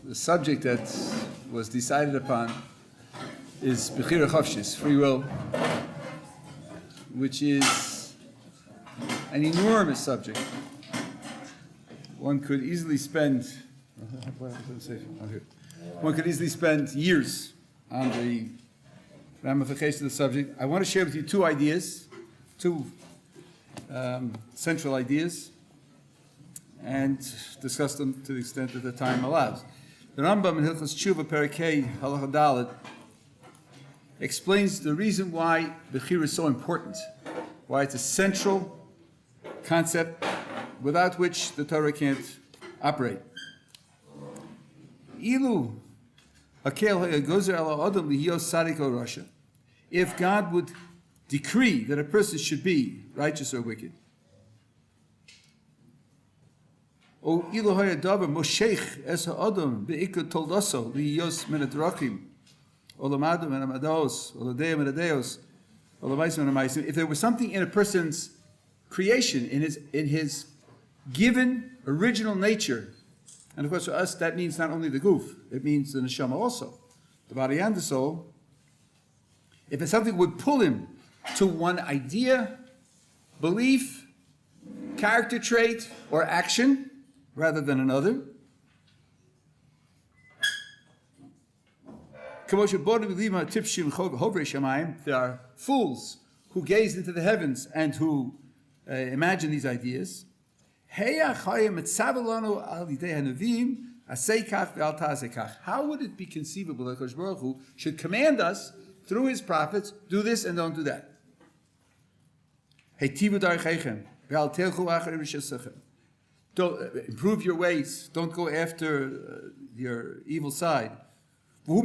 The subject that was decided upon is Bechira Chavshis, free will, which is an enormous subject. One could easily spend years on the ramifications of the subject. I want to share with you two ideas, two central ideas, and discuss them to the extent that the time allows. The Rambam in Hilchos Tshuva Perikei Halacha Dalet explains the reason why Bechira is so important, why it's a central concept without which the Torah can't operate. Ilu if God would decree that a person should be righteous or wicked, or if there was something in a person's creation, in his given original nature, and of course for us that means not only the guf, it means the neshama also, the body and the soul. If it's something would pull him to one idea, belief, character trait, or action rather than another, there are fools who gaze into the heavens and who imagine these ideas. How would it be conceivable that Kosh Baruch Hu should command us through his prophets, do this and don't do that? Don't improve your ways, don't go after your evil side. If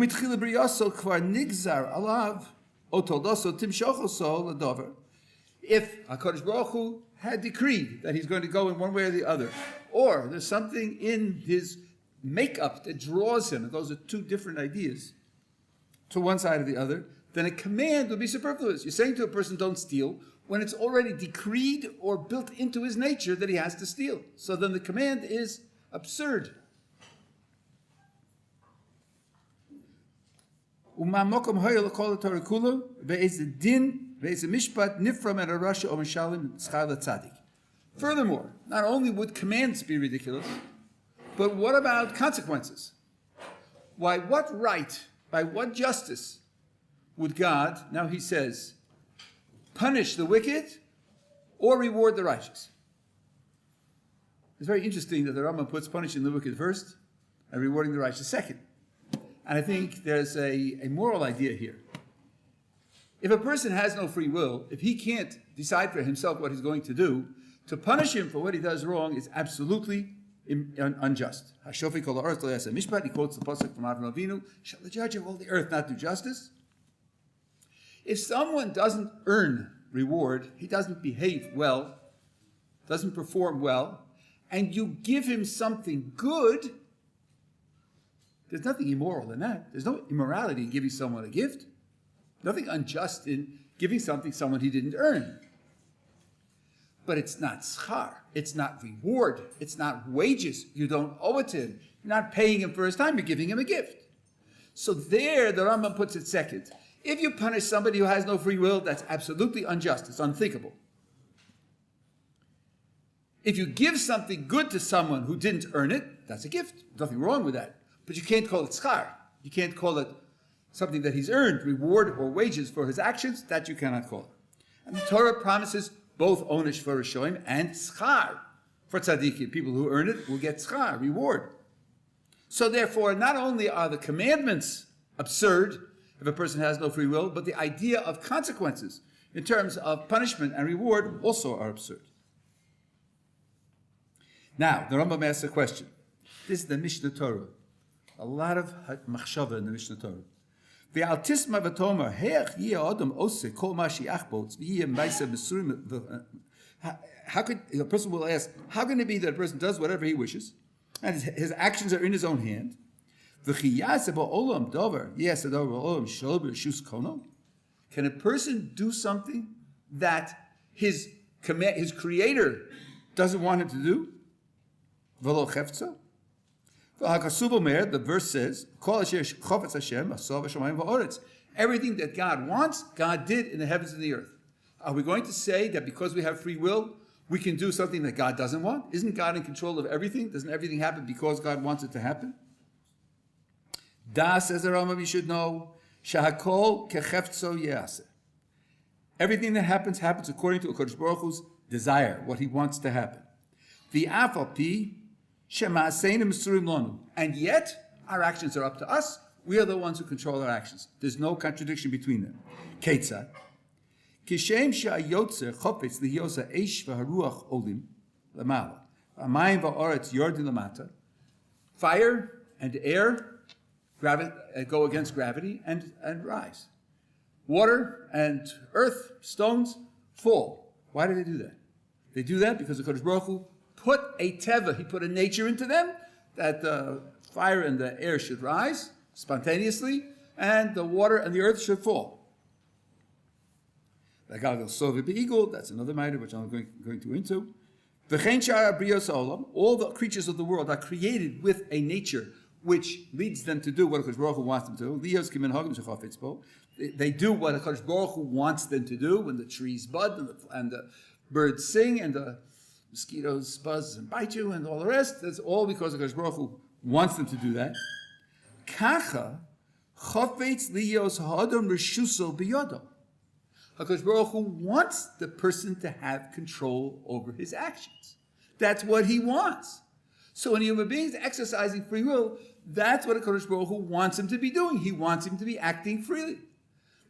HaKadosh Baruch Hu had decreed that he's going to go in one way or the other, or there's something in his makeup that draws him, and those are two different ideas, to one side or the other, then a command would be superfluous. You're saying to a person, don't steal, when it's already decreed or built into his nature that he has to steal. So then the command is absurd. Furthermore, not only would commands be ridiculous, but what about consequences? Why, what right, by what justice would God, now he says, punish the wicked or reward the righteous? It's very interesting that the Rambam puts punishing the wicked first and rewarding the righteous second. And I think there's a moral idea here. If a person has no free will, if he can't decide for himself what he's going to do, to punish him for what he does wrong is absolutely unjust. Hashofi kol ha'aretz lo ya'aseh mishpat, he quotes the pasuk from Avram Avinu, shall the judge of all the earth not do justice? If someone doesn't earn reward, he doesn't behave well, doesn't perform well, and you give him something good, there's nothing immoral in that. There's no immorality in giving someone a gift. Nothing unjust in giving something someone he didn't earn. But it's not schar. It's not reward. It's not wages. You don't owe it to him. You're not paying him for his time. You're giving him a gift. So there, the Rambam puts it second. If you punish somebody who has no free will, that's absolutely unjust. It's unthinkable. If you give something good to someone who didn't earn it, that's a gift. Nothing wrong with that. But you can't call it schar. You can't call it something that he's earned, reward or wages for his actions. That you cannot call it. And the Torah promises both onish for Rishoim and schar for tzaddikim. People who earn it will get schar, reward. So therefore, not only are the commandments absurd if a person has no free will, but the idea of consequences in terms of punishment and reward also are absurd. Now, the Rambam asks a question. This is the Mishnah Torah. A lot of machshava in the Mishnah Torah. How could a person will ask, how can it be that a person does whatever he wishes, and his actions are in his own hand? Can a person do something that his creator doesn't want him to do? The verse says, everything that God wants, God did in the heavens and the earth. Are we going to say that because we have free will, we can do something that God doesn't want? Isn't God in control of everything? Doesn't everything happen because God wants it to happen? Da, says the Rambam, you should know, shahakol kechefzo yeaseh. Everything that happens according to HaKadosh Baruch Hu's desire, what he wants to happen. V'afalpi shema'aseinu mesurim lonu. And yet, our actions are up to us. We are the ones who control our actions. There's no contradiction between them. Ketzad. Kishem sha'ayotzer chofetz liyosa eish v'haruach olim lamala. Amayim va'aretz yordin lamata. Fire and air go against gravity and rise. Water and earth, stones, fall. Why do they do that? They do that because the Kodesh Baruch Hu put a teva, he put a nature into them, that the fire and the air should rise spontaneously, and the water and the earth should fall. That's another matter which I'm going to into. All the creatures of the world are created with a nature which leads them to do what HaKadosh Baruch Hu wants them to do. They do what HaKadosh Baruch Hu wants them to do when the trees bud and the birds sing and the mosquitoes buzz and bite you and all the rest. That's all because HaKadosh Baruch Hu wants them to do that. Kacha chofetz liyos ha'adam reshuso biyodo. HaKadosh Baruch Hu wants the person to have control over his actions. That's what he wants. So when a human being is exercising free will, that's what HaKadosh Baruch Hu wants him to be doing. He wants him to be acting freely.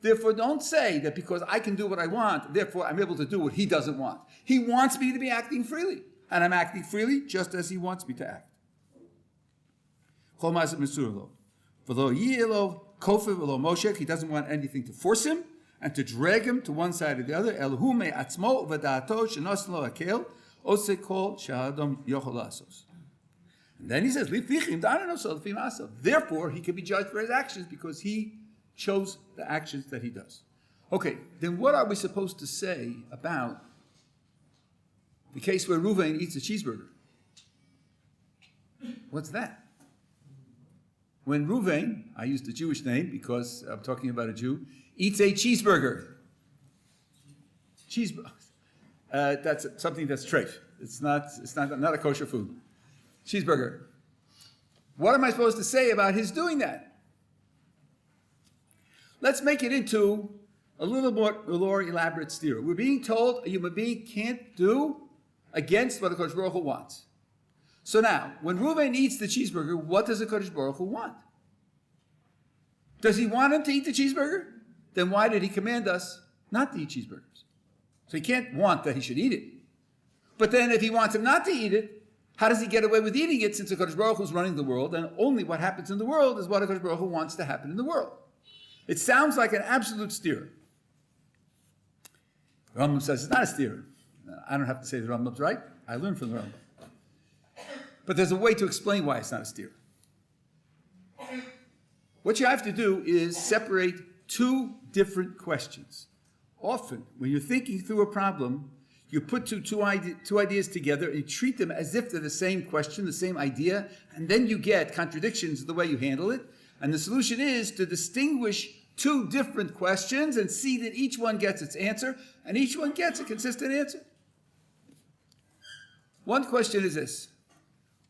Therefore, don't say that because I can do what I want, therefore I'm able to do what he doesn't want. He wants me to be acting freely, and I'm acting freely just as he wants me to act. He doesn't want anything to force him and to drag him to one side or the other. And then he says, therefore, he can be judged for his actions because he chose the actions that he does. Okay, then what are we supposed to say about the case where Reuven eats a cheeseburger? What's that? When Reuven, I used a Jewish name because I'm talking about a Jew, eats a cheeseburger. That's something that's treif. It's not a kosher food. Cheeseburger. What am I supposed to say about his doing that? Let's make it into a little more elaborate steer. We're being told a human being can't do against what the Kodesh Baruch Hu wants. So now, when Reuven eats the cheeseburger, what does the Kodesh Baruch Hu want? Does he want him to eat the cheeseburger? Then why did he command us not to eat cheeseburgers? So he can't want that he should eat it. But then if he wants him not to eat it, how does he get away with eating it since the Kodesh Baruch Hu is running the world and only what happens in the world is what the Kodesh Baruch Hu wants to happen in the world? It sounds like an absolute steer. Rambam says it's not a steer. I don't have to say the Rambam's right. I learned from the Rambam. But there's a way to explain why it's not a steer. What you have to do is separate two different questions. Often, when you're thinking through a problem, you put two ideas together and you treat them as if they're the same question, the same idea, and then you get contradictions in the way you handle it. And the solution is to distinguish two different questions and see that each one gets its answer and each one gets a consistent answer. One question is this.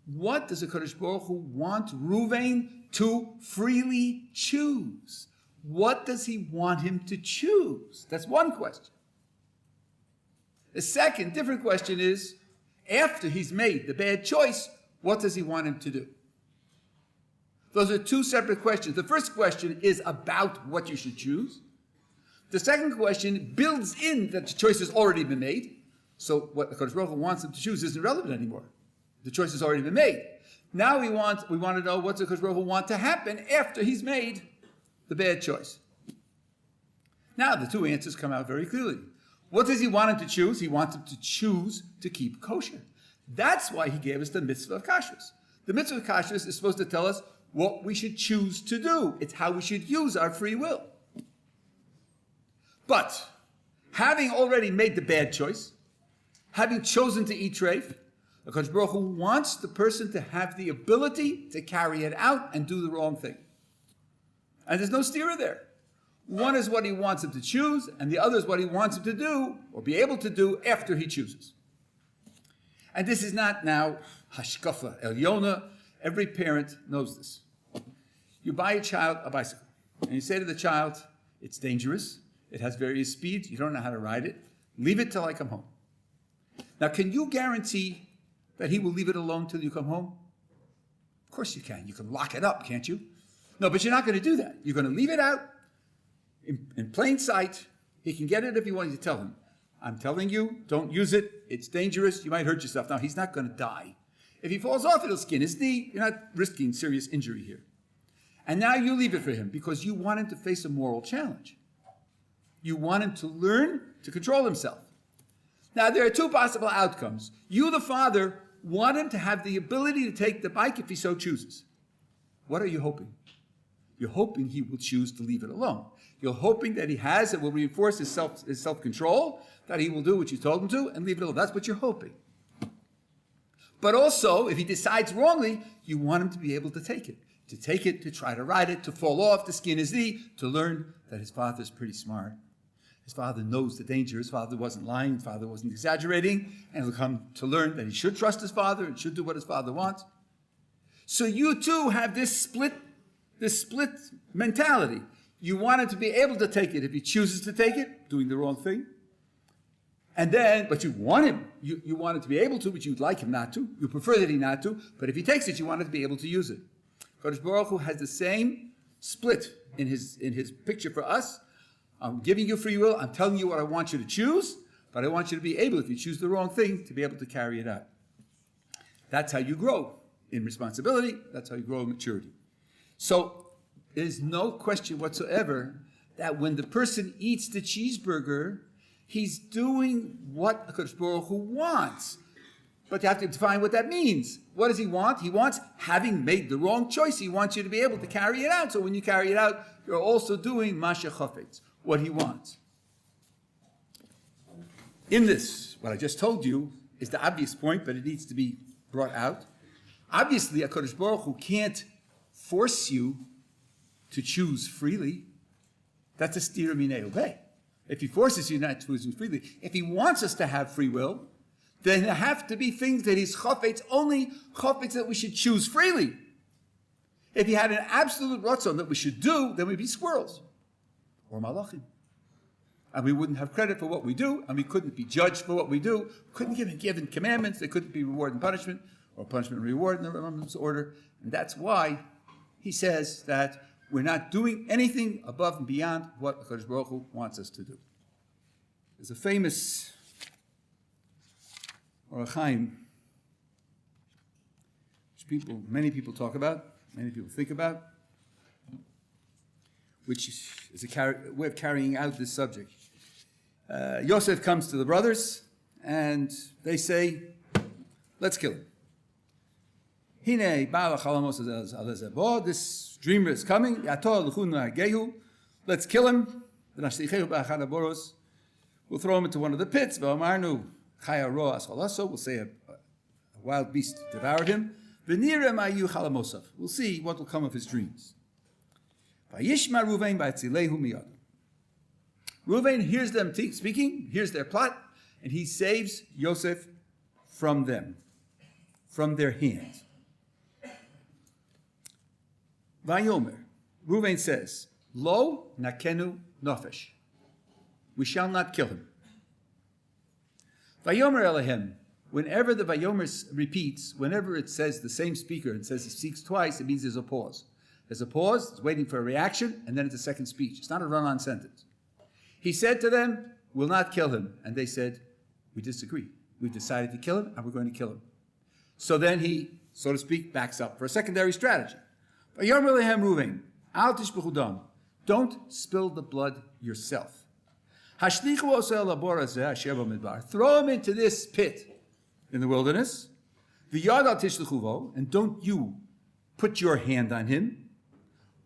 What does the Kodesh Baruch Hu want Reuven to freely choose? What does he want him to choose? That's one question. The second, different question is, after he's made the bad choice, what does he want him to do? Those are two separate questions. The first question is about what you should choose. The second question builds in that the choice has already been made. So what the Kodesh Baruch Hu wants him to choose isn't relevant anymore. The choice has already been made. Now we want to know what the Kodesh Baruch Hu want to happen after he's made the bad choice. Now the two answers come out very clearly. What does he want him to choose? He wants him to choose to keep kosher. That's why he gave us the mitzvah of kashrus. The mitzvah of kashrus is supposed to tell us what we should choose to do. It's how we should use our free will. But having already made the bad choice, having chosen to eat treif, HaKadosh Baruch Hu wants the person to have the ability to carry it out and do the wrong thing. And there's no steerer there. One is what he wants him to choose, and the other is what he wants him to do, or be able to do after he chooses. And this is not now hashkafa elyona. Every parent knows this. You buy a child a bicycle, and you say to the child, it's dangerous, it has various speeds, you don't know how to ride it, leave it till I come home. Now, can you guarantee that he will leave it alone till you come home? Of course you can. You can lock it up, can't you? No, but you're not going to do that. You're going to leave it out in plain sight. He can get it if you want to tell him. I'm telling you, don't use it. It's dangerous. You might hurt yourself. Now, he's not going to die. If he falls off, it'll skin his knee. You're not risking serious injury here. And now you leave it for him because you want him to face a moral challenge. You want him to learn to control himself. Now, there are two possible outcomes. You, the father, want him to have the ability to take the bike if he so chooses. What are you hoping? You're hoping he will choose to leave it alone. You're hoping that he has, it will reinforce his self-control, that he will do what you told him to and leave it alone. That's what you're hoping. But also, if he decides wrongly, you want him to be able to take it. To take it, to try to ride it, to fall off, to skin his knee, to learn that his father's pretty smart. His father knows the danger. His father wasn't lying. His father wasn't exaggerating. And he'll come to learn that he should trust his father and should do what his father wants. So you too have this split mentality. You want him to be able to take it if he chooses to take it, doing the wrong thing. And then, but you want him, you want him to be able to, but you'd like him not to. You prefer that he not to, but if he takes it, you want him to be able to use it. Kadosh Baruch Hu has the same split in his picture for us. I'm giving you free will, I'm telling you what I want you to choose, but I want you to be able, if you choose the wrong thing, to be able to carry it out. That's how you grow in responsibility, that's how you grow in maturity. So, there's no question whatsoever that when the person eats the cheeseburger, he's doing what HaKadosh Baruch Hu wants. But you have to define what that means. What does he want? He wants, having made the wrong choice, he wants you to be able to carry it out. So when you carry it out, you're also doing Masha Chafetz, what he wants. In this, what I just told you is the obvious point, but it needs to be brought out. Obviously, HaKadosh Baruch Hu can't force you to choose freely. That's a stira minei obey. If he forces you not to choose freely, if he wants us to have free will, then there have to be things that he's chafetz, only chafetz that we should choose freely. If he had an absolute ratzon that we should do, then we'd be squirrels or malachim. And we wouldn't have credit for what we do, and we couldn't be judged for what we do. Couldn't give given commandments. There couldn't be reward and punishment, or punishment and reward in the Rambam's order. And that's why he says that we're not doing anything above and beyond what HaKadosh Baruch Hu wants us to do. There's a famous Orach Chaim, which many people talk about, many people think about, which is a way of carrying out this subject. Yosef comes to the brothers, and they say, let's kill him. Hine Baal Chalamos Alezebo, this dreamer is coming, Yator L'chuna Gehu, let's kill him. We'll throw him into one of the pits. V'amarnu Chaya Roa Aschalaso, we'll say a wild beast devoured him. V'nirem Ayu Chalamosav, we'll see what will come of his dreams. Vayishma Ruvain Ba'tzilehu Miyad. Ruvain hears them speaking, hears their plot, and he saves Yosef from them, from their hands. Vayomer, Ruvain says, Lo nakenu nofesh. We shall not kill him. Vayomer Elohem, whenever the Vayomer repeats, whenever it says the same speaker and says it speaks twice, it means there's a pause. There's a pause, it's waiting for a reaction, and then it's a second speech. It's not a run-on sentence. He said to them, we'll not kill him. And they said, we disagree. We've decided to kill him, and we're going to kill him. So then he, so to speak, backs up for a secondary strategy. Vayomer Elohem Ruvain, al tishbechu dam. Don't spill the blood yourself. Throw him into this pit in the wilderness. And don't you put your hand on him.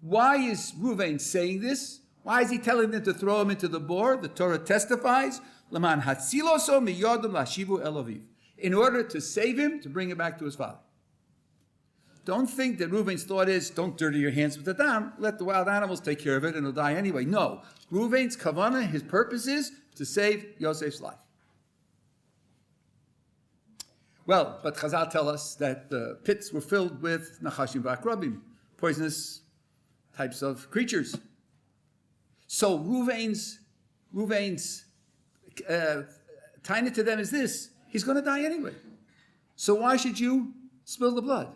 Why is Ruvain saying this? Why is he telling them to throw him into the bore? The Torah testifies, in order to save him, to bring him back to his father. Don't think that Reuven's thought is, don't dirty your hands with the dam, let the wild animals take care of it and he'll die anyway. No, Reuven's kavanah, his purpose is to save Yosef's life. Well, but Chazal tell us that the pits were filled with nachashim v'akrabim, poisonous types of creatures. So Reuven's tiny to them is this: he's going to die anyway. So why should you spill the blood?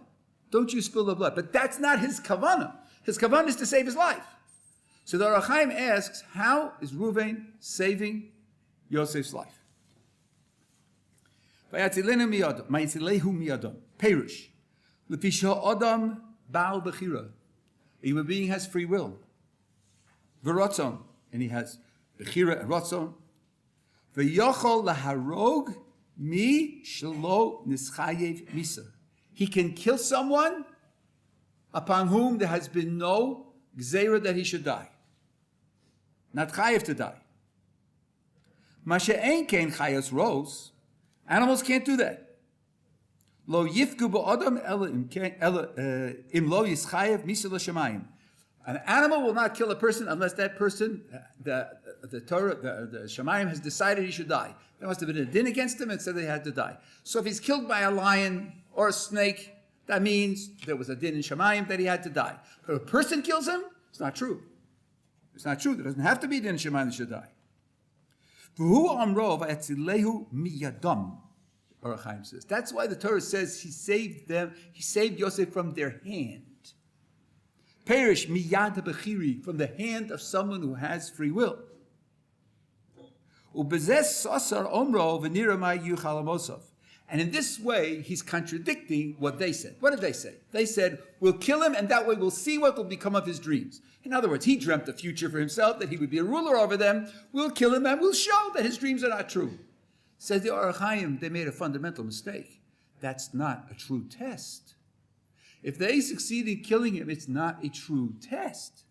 Don't you spill the blood? But that's not his kavanah. His kavanah is to save his life. So the Ohr HaChaim asks, how is Reuven saving Yosef's life? Perush. L'pisha adam ba'al bechira. A human being has free will. V'rotzon. And he has bechira and rotzon. V'yochol laharog mi shelo nischayev misa. He can kill someone upon whom there has been no gzeira that he should die. Not chayev to die. Masha'en kein chayos ros. Animals can't do that. Lo yifku ba'adam ela im lo yischayev misa l'shamayim. An animal will not kill a person unless that person, the Torah, the Shamayim has decided he should die. There must have been a din against him and said they had to die. So if he's killed by a lion or a snake, that means there was a din in Shamayim that he had to die. But if a person kills him, it's not true. It's not true. There doesn't have to be a din in Shamayim that should die. V'hu amro v'etzilehu miyadam, Ohr HaChaim says. That's why the Torah says he saved them, he saved Yosef from their hand. Perish miyad bechiri, from the hand of someone who has free will. Ubezes sasar omro v'nira ma yuchal amosov. And in this way, he's contradicting what they said. What did they say? They said, we'll kill him and that way we'll see what will become of his dreams. In other words, he dreamt a future for himself, that he would be a ruler over them. We'll kill him and we'll show that his dreams are not true. Says the Ohr HaChaim, they made a fundamental mistake. That's not a true test. If they succeed in killing him, it's not a true test.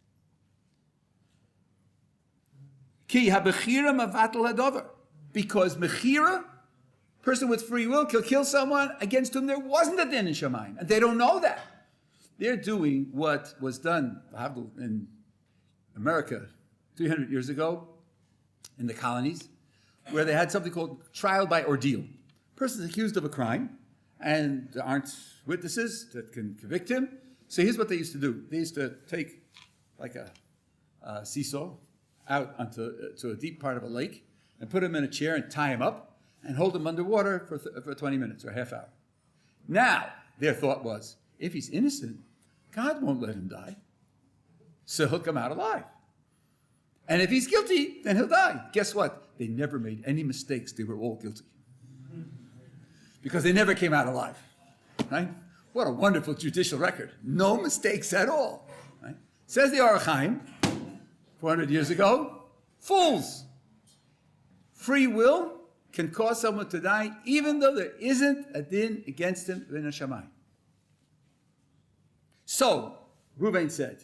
Ki ha-bechira mavatal hadover. Because mechira, person with free will, can kill someone against whom there wasn't a din in Shamayim. And they don't know that. They're doing what was done in America 300 years ago in the colonies, where they had something called trial by ordeal. Person is accused of a crime, and there aren't witnesses that can convict him. So here's what they used to do. They used to take like a seesaw out to a deep part of a lake and put him in a chair and tie him up and hold him underwater for 20 minutes or a half hour. Now, their thought was, if he's innocent, God won't let him die. So he'll come out alive. And if he's guilty, then he'll die. Guess what? They never made any mistakes. They were all guilty. Because they never came out alive. Right? What a wonderful judicial record. No mistakes at all. Right? Says the Ohr HaChaim, 400 years ago, fools. Free will can cause someone to die even though there isn't a din against him in a Shamayim. So, Reuven said,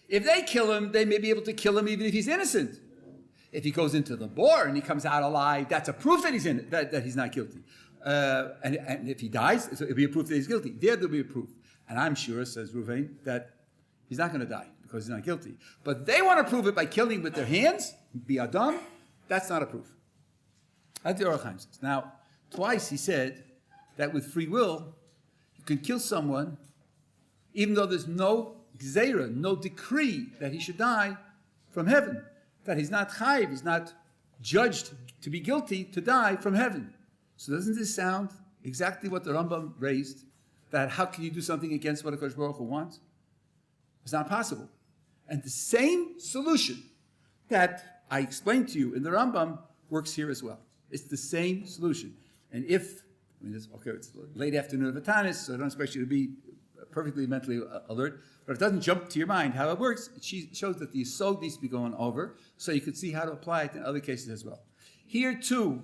if they kill him, they may be able to kill him even if he's innocent. If he goes into the bore and he comes out alive, that's a proof that he's in it, that he's not guilty. And if he dies, it'll be a proof that he's guilty. There'll be a proof. And I'm sure, says Reuven, that he's not going to die because he's not guilty. But they want to prove it by killing with their hands, be Adam. That's not a proof. That's the Ohr HaChaim says. Now, twice he said that with free will, you can kill someone even though there's no gzeira, no decree that he should die from heaven. That he's not chayiv, he's not judged to be guilty to die from heaven. So doesn't this sound exactly what the Rambam raised? That how can you do something against what HaKadosh Baruch Hu wants? It's not possible. And the same solution that I explained to you in the Rambam works here as well. It's the same solution. And if, it's late afternoon of a Tanis, so I don't expect you to be perfectly mentally alert, but if it doesn't jump to your mind how it works, it shows that the Yisod needs to be going over, so you can see how to apply it in other cases as well. Here too,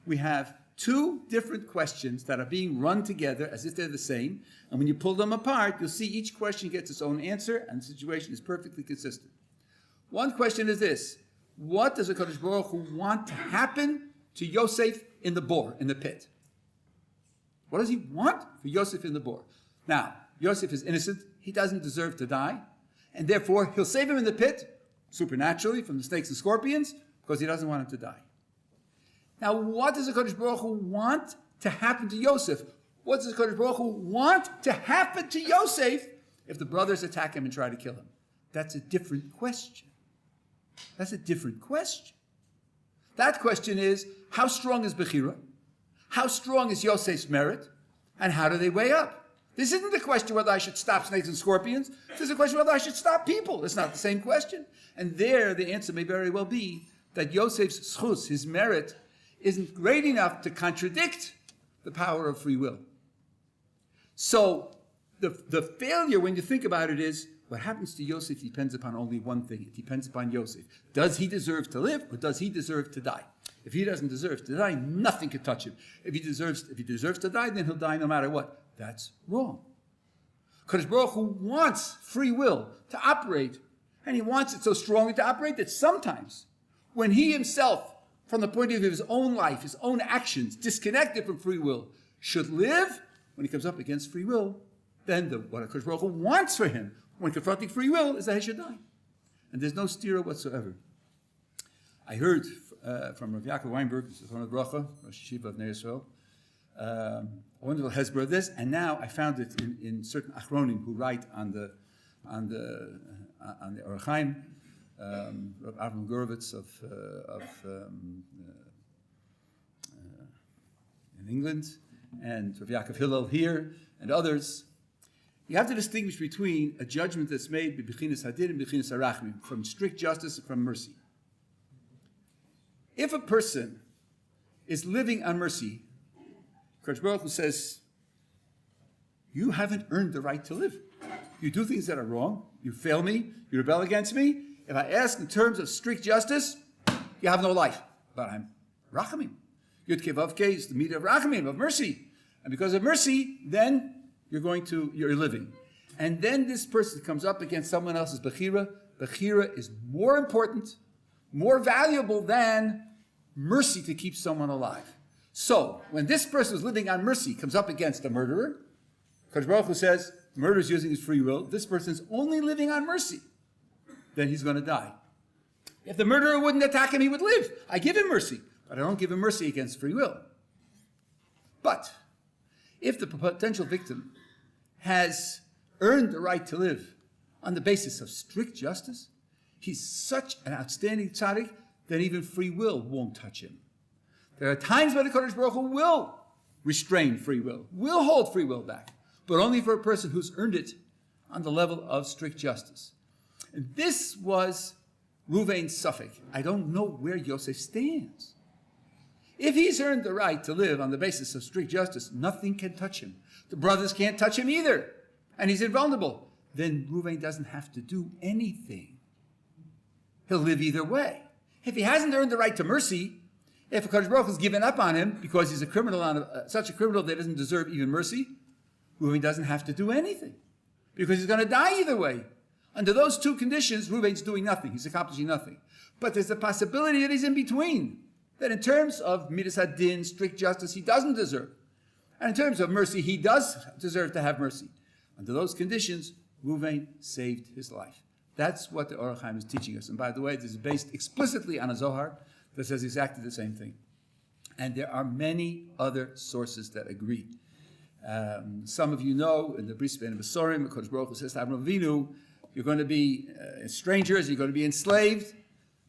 we have two different questions that are being run together as if they're the same, and when you pull them apart, you'll see each question gets its own answer, and the situation is perfectly consistent. One question is this: what does HaKadosh Baruch Hu want to happen to Yosef in the bore, in the pit? What does he want? For Yosef in the bore. Now, Yosef is innocent. He doesn't deserve to die. And therefore, he'll save him in the pit, supernaturally, from the snakes and scorpions, because he doesn't want him to die. Now, what does the Kodesh Baruch Hu want to happen to Yosef? What does the Kodesh Baruch Hu want to happen to Yosef if the brothers attack him and try to kill him? That's a different question. That's a different question. That question is, how strong is Bechira? How strong is Yosef's merit? And how do they weigh up? This isn't the question whether I should stop snakes and scorpions. This is a question whether I should stop people. It's not the same question. And there, the answer may very well be that Yosef's schus, his merit, isn't great enough to contradict the power of free will. So the failure, when you think about it, is what happens to Yosef depends upon only one thing. It depends upon Yosef. Does he deserve to live, or does he deserve to die? If he doesn't deserve to die, nothing can touch him. If he deserves to die, then he'll die no matter what. That's wrong. Kodesh Baruch Hu wants free will to operate, and he wants it so strongly to operate that sometimes, when he himself, from the point of view of his own life, his own actions, disconnected from free will, should live, when he comes up against free will, then what Kodesh Baruch Hu wants for him when confronting free will is that he should die. And there's no stira whatsoever. I heard from Rav Yaakov Weinberg, Zichrono Bracha, Rosh Yeshiva of Ner Yisrael, a wonderful hezbollah of this, and now I found it in certain achronim who write on the Orach Chaim, Rav Avram Gurovitz in England, and Rav Yaakov Hillel here, and others. You have to distinguish between a judgment that's made b'bechinas hadin and b'bechinas harachmim, from strict justice and from mercy. If a person is living on mercy, Kodesh Baruch Hu says, you haven't earned the right to live. You do things that are wrong. You fail me. You rebel against me. If I ask in terms of strict justice, you have no life. But I'm rachamim. Yud Kei Vav Kei is the meter of rachamim, of mercy. And because of mercy, then you're living. And then this person comes up against someone else's bechira. Bechira is more important, more valuable than mercy to keep someone alive. So, when this person who's living on mercy comes up against a murderer, Kodesh Baruch Hu says, murder is using his free will, this person is only living on mercy, then he's going to die. If the murderer wouldn't attack him, he would live. I give him mercy, but I don't give him mercy against free will. But, if the potential victim has earned the right to live on the basis of strict justice, he's such an outstanding tzaddik that even free will won't touch him. There are times when the Kodesh Baruch Hu will restrain free will hold free will back, but only for a person who's earned it on the level of strict justice. And this was Ruvain's suffix. I don't know where Yosef stands. If he's earned the right to live on the basis of strict justice, nothing can touch him. The brothers can't touch him either, and he's invulnerable. Then Ruvain doesn't have to do anything. He'll live either way. If he hasn't earned the right to mercy, if a Kodesh Baruch has given up on him because he's a criminal, such a criminal that doesn't deserve even mercy, Ruvain doesn't have to do anything because he's going to die either way. Under those two conditions, Ruvain's doing nothing. He's accomplishing nothing. But there's a possibility that he's in between, that in terms of midas hadin, strict justice, he doesn't deserve. And in terms of mercy, he does deserve to have mercy. Under those conditions, Ruvain saved his life. That's what the Orach Chaim is teaching us. And by the way, this is based explicitly on a Zohar that says exactly the same thing. And there are many other sources that agree. Some of you know, in the Bris Ben Besorim, Kodesh Baruch Hu says to Avraham Avinu, you're going to be strangers, you're going to be enslaved.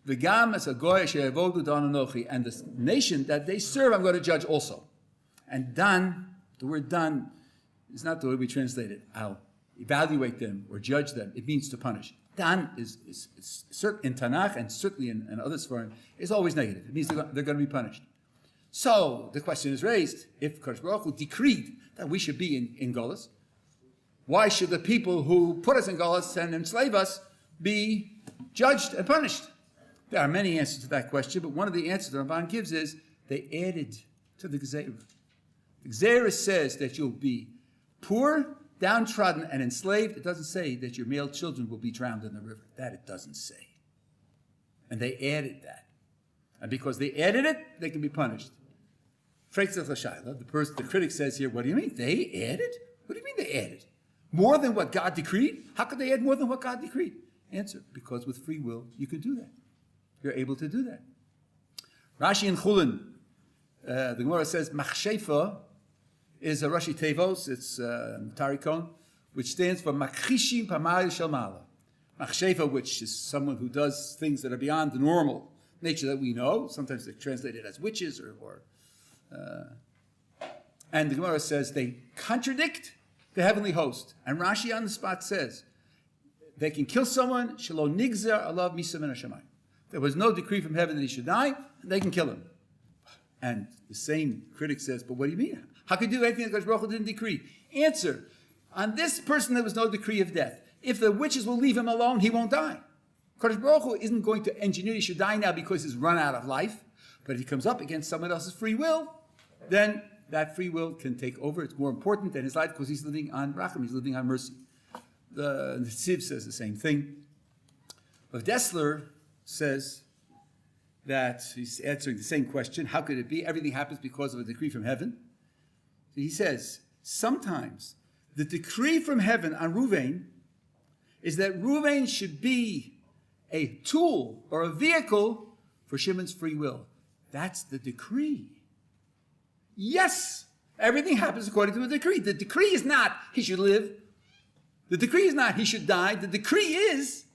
V'gam es hagoy she'avodu dan anochi. And the nation that they serve, I'm going to judge also. And dan, the word dan, is not the way we translate it. I'll evaluate them or judge them. It means to punish. Dan is in Tanakh and certainly in other Sfarim is always negative. It means they're going to be punished. So the question is raised: if Kodesh Baruch Hu decreed that we should be in Golus, why should the people who put us in Golus and enslave us be judged and punished? There are many answers to that question, but one of the answers the Ramban gives is they added to the Gezeirah. The Gezeirah says that you'll be poor, downtrodden, and enslaved. It doesn't say that your male children will be drowned in the river. That it doesn't say. And they added that. And because they added it, they can be punished. The critic says here, what do you mean? They added? What do you mean they added? More than what God decreed? How could they add more than what God decreed? Answer, because with free will, you can do that. You're able to do that. Rashi in Chulin, the Gemara says, Machshefa is a Rashi Tevos, it's Tarikon, which stands for Makhishim Pamayil Shalmala. Machshefa, which is someone who does things that are beyond the normal nature that we know. Sometimes they translate it as witches and the Gemara says they contradict the heavenly host. And Rashi on the spot says they can kill someone, Shelo Nigzer Alav Misa Min HaShamayim. There was no decree from heaven that he should die, and they can kill him. And the same critic says, but what do you mean? How could you do anything that Kadosh Baruch Hu didn't decree? Answer, on this person there was no decree of death. If the witches will leave him alone, he won't die. Kadosh Baruch Hu isn't going to engineer he should die now because he's run out of life. But if he comes up against someone else's free will, then that free will can take over. It's more important than his life because he's living on racham, he's living on mercy. The Tziv says the same thing. But Dessler says that he's answering the same question. How could it be? Everything happens because of a decree from heaven. So he says, sometimes the decree from heaven on Ruvain is that Ruvain should be a tool or a vehicle for Shimon's free will. That's the decree. Yes, everything happens according to a decree. The decree is not he should live. The decree is not he should die. The decree is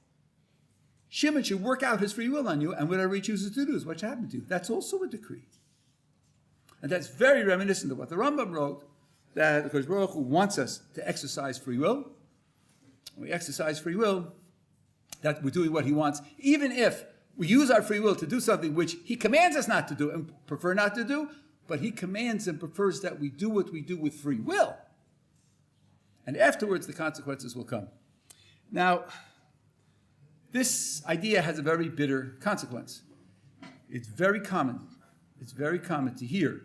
Shimon should work out his free will on you, and whatever he chooses to do is what should happen to you. That's also a decree. And that's very reminiscent of what the Rambam wrote, that because Baruch Hu wants us to exercise free will. When we exercise free will, that we're doing what he wants, even if we use our free will to do something which he commands us not to do and prefer not to do, but he commands and prefers that we do what we do with free will. And afterwards, the consequences will come. Now, this idea has a very bitter consequence. It's very common. It's very common to hear,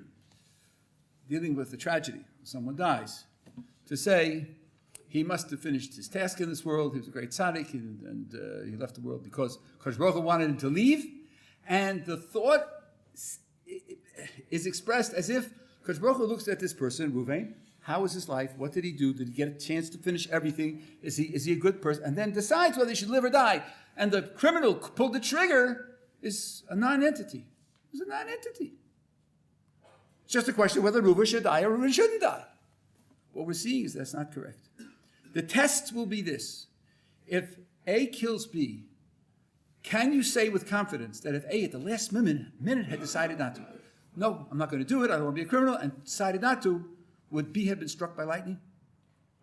dealing with a tragedy, someone dies, to say, he must have finished his task in this world, he was a great tzaddik, and he left the world because Kadosh Baruch Hu wanted him to leave. And the thought is expressed as if Kadosh Baruch Hu looks at this person, Ruvain, how was his life? What did he do? Did he get a chance to finish everything? Is he a good person? And then decides whether he should live or die. And the criminal who pulled the trigger is a non-entity. It's a non-entity. It's just a question of whether Reuven should die or Reuven shouldn't die. What we're seeing is that's not correct. The test will be this. If A kills B, can you say with confidence that if A at the last minute had decided not to, no, I'm not going to do it, I don't want to be a criminal, and decided not to, would B have been struck by lightning?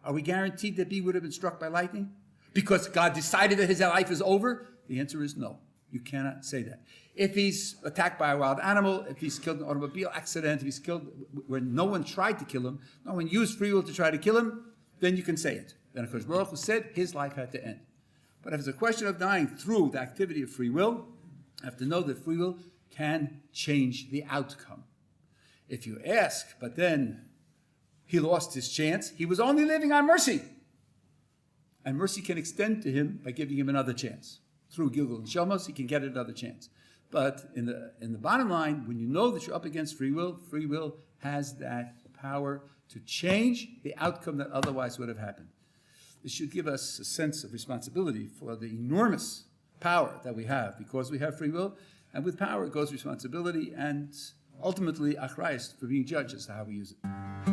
Are we guaranteed that B would have been struck by lightning? Because God decided that his life is over? The answer is no. You cannot say that. If he's attacked by a wild animal, if he's killed in an automobile accident, if he's killed when no one tried to kill him, no one used free will to try to kill him, then you can say it. Then of course Baruch Hu said his life had to end. But if it's a question of dying through the activity of free will, I have to know that free will can change the outcome. If you ask, but then he lost his chance, he was only living on mercy. And mercy can extend to him by giving him another chance. Through Gilgal and Shamos, he can get another chance. But in the bottom line, when you know that you're up against free will has that power to change the outcome that otherwise would have happened. This should give us a sense of responsibility for the enormous power that we have because we have free will. And with power goes responsibility and ultimately achrayus for being judged as to how we use it.